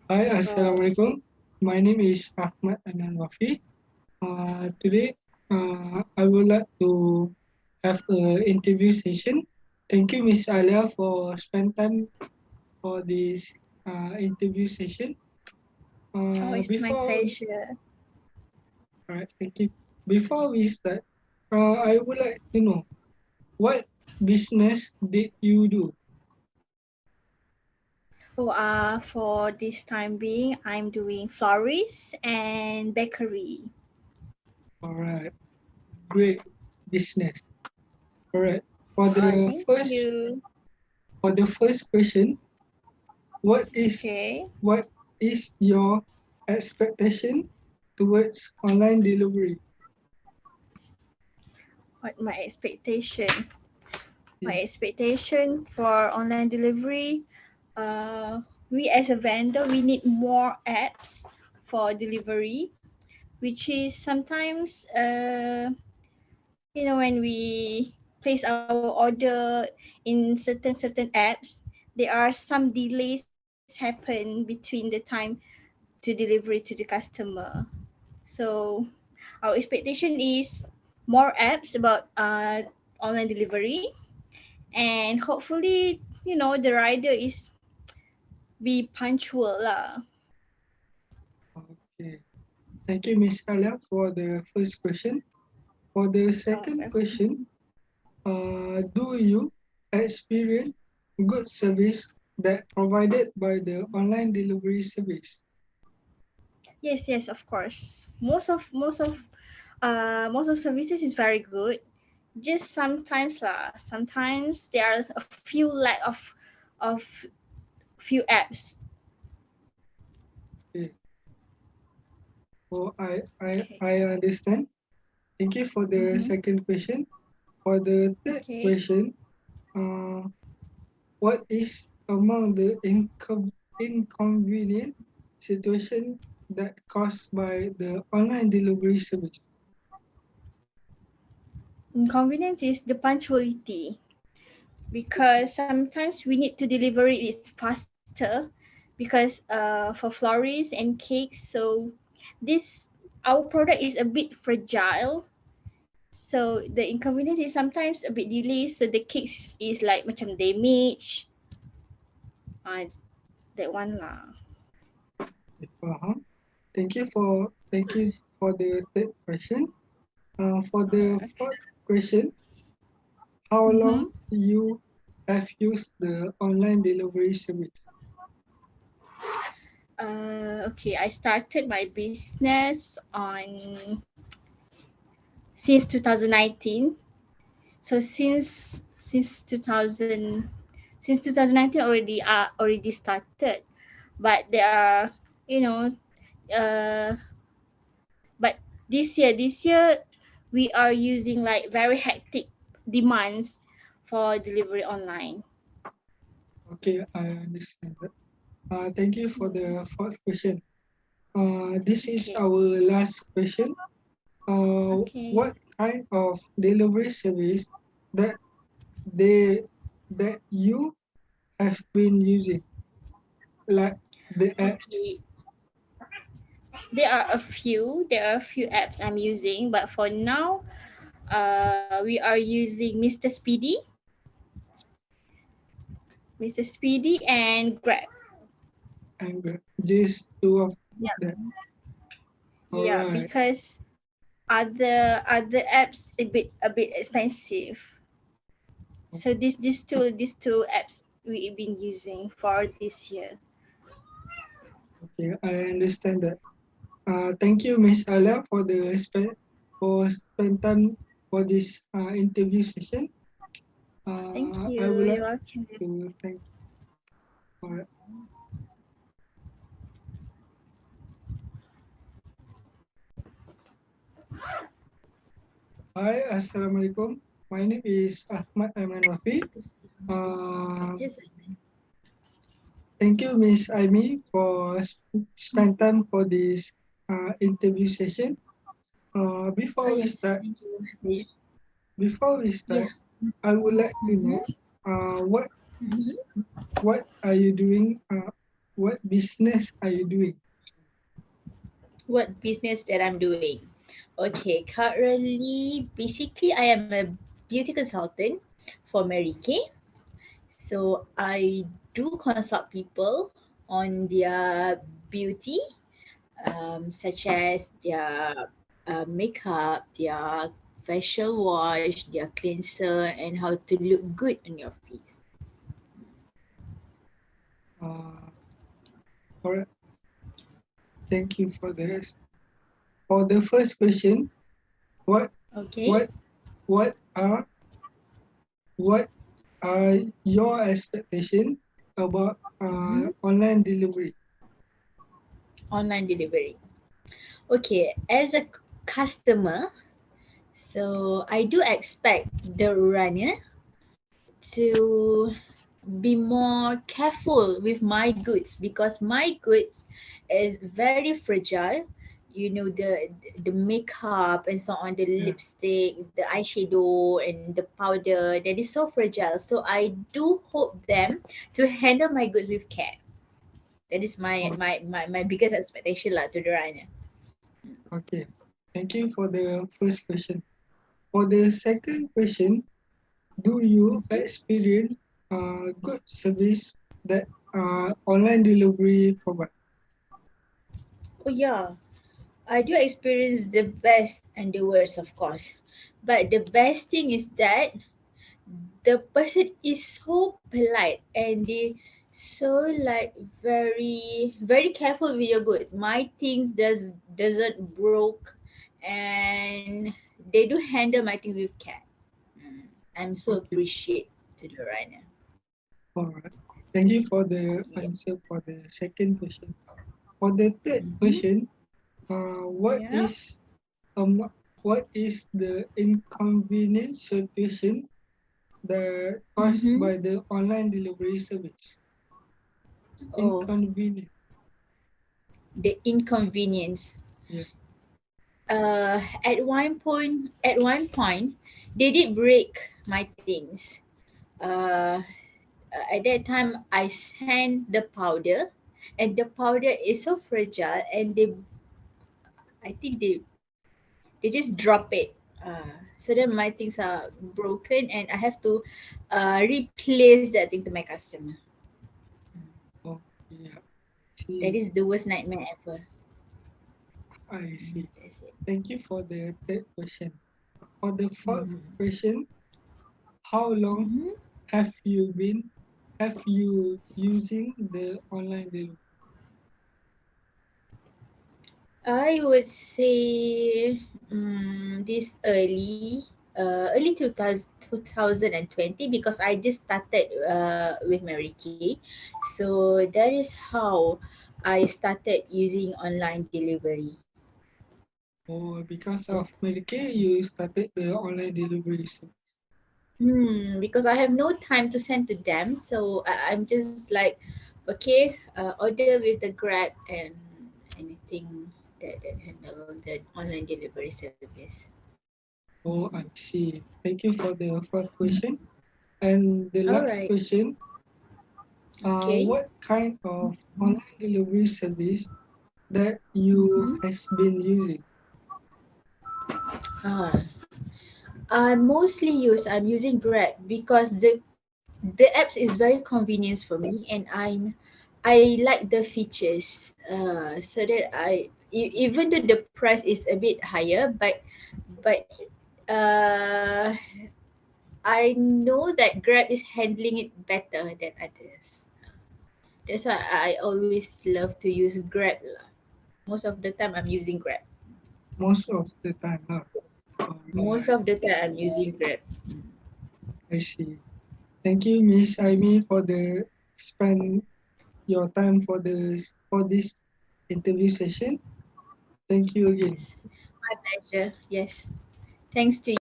Hi, Okay. Assalamualaikum. My name is Ahmad Anan Wafi. Today, I would like to have an interview session. Thank you, Miss Alia, for spend time for this interview session. Oh, it's my Before, pleasure. alright, thank you. Before we start, I would like to know what business did you do? Oh, for this time being, I'm doing florist and bakery. Alright, great business. Alright, for the Thank first you. for the first question, What is Okay. what is your expectation towards online delivery? What my expectation? Yeah. My expectation for online delivery. Uh, we as a vendor, we need more apps for delivery, which is sometimes when we place our order in certain apps, there are some delays happen between the time to delivery to the customer. So our expectation is more apps about online delivery, and hopefully the rider is be punctual lah. Okay. Thank you, Miss Alia, for the first question. For the Oh, second question, do you experience good service that provided by the online delivery service? yes, of course. Most of services is very good. Just sometimes lah. Sometimes there are a few lack of few apps. Okay. So Okay. I understand. Thank you for the Mm-hmm. second question. For the third Okay. question, uh, what is among the inconvenient situation that caused by the online delivery service? Inconvenience is the punctuality, because sometimes we need to deliver it faster, because for florist and cakes, so this our product is a bit fragile. So the inconvenience is sometimes a bit delayed, so the cakes is like macam damage. uh, that one lah. Uh-huh. Thank you for the third question. For the fourth question, how Mm-hmm. long you have used the online delivery service? Okay, I started my business on since 2019. So since 2019 already started, but there are you know uh but this year we are using like very hectic demands for delivery online. Okay, I understand that. Thank you for the Mm, fourth question. This is okay. our last question. Okay. What kind of delivery service that they that you have been using, like the apps? Okay. There are a few apps I'm using, but for now, we are using Mr. Speedy and Grab. And just two of Yeah. them. All Yeah, right. because other apps a bit expensive. So these two apps we've been using for this year. Okay, I understand that. Thank you, Miss Alia, for for spend time for this interview session. Thank I you. would like You're welcome. to thank. Uh, Hi, Assalamualaikum. My name is Ahmad Aiman Wafi. Uh, Yes. Thank you, Miss Aimi, for spend time for this interview session. Oh yes. Thank you. Before we Yeah. start, I would like to know Mm-hmm. uh, what Mm-hmm. what are you doing? what business are you doing? What business that I'm doing? Okay, currently, basically, I am a beauty consultant for Mary Kay. So I do consult people on their beauty, such as their makeup, their facial wash, their cleanser, and how to look good on your face. Uh, Alright, thank you for this. For the first question, what Okay. what what are what are your expectations about online delivery? Online delivery. Okay, as a customer, so I do expect the runner to be more careful with my goods because my goods is very fragile. You know, the makeup and so on, the Yeah. lipstick, the eyeshadow and the powder, that is so fragile. So I do hope them to handle my goods with care. That is Oh, my biggest expectation lah to the runner. okay. Thank you for the first question. For the second question, do you experience good service that online delivery provide? Oh yeah, I do experience the best and the worst, of course. But the best thing is that the person is so polite and they so like very careful with your goods. My things doesn't broke, and they do handle my things with care. Mm, I'm so Okay. appreciate to the runner. All right. Thank you for the Yeah. answer for the second question. For the third Mm-hmm. question, Yeah. um what is the inconvenient situation that caused Mm-hmm. by the online delivery service? Oh, Inconvenient. the inconvenience. Yeah. At one point, they did break my things. Uh, at that time I sent the powder, and the powder is so fragile, and I think they just drop it. So then my things are broken, and I have to replace that thing to my customer. Oh, yeah. That See, is the worst nightmare ever. I see. That's it. Thank you for the third question. For the fourth Mm-hmm. question, how long Mm-hmm. have you using the online delivery? I would say this early 2020, because I just started with Mary Kay. So that is how I started using online delivery. Or because Just of Medicare, you started the online delivery service? because I have no time to send to them, so I'm just like, okay, order with the Grab and anything that handle the online delivery service. Oh, I see. Thank you for the first question. And the All last right. question, Okay. what kind of online delivery service that you Mm-hmm. has been using? Ah, I'm using Grab because the apps is very convenient for me, and I like the features. So that even though the price is a bit higher, but uh I know that Grab is handling it better than others. That's why I always love to use Grab lah. Most of the time I'm using Grab. Most of the time, huh? All Most right, of the time I'm using Grab. I see. Thank you, Miss Amy, for the spend your time for this interview session. Thank you again. Yes. My pleasure. Yes. Thanks to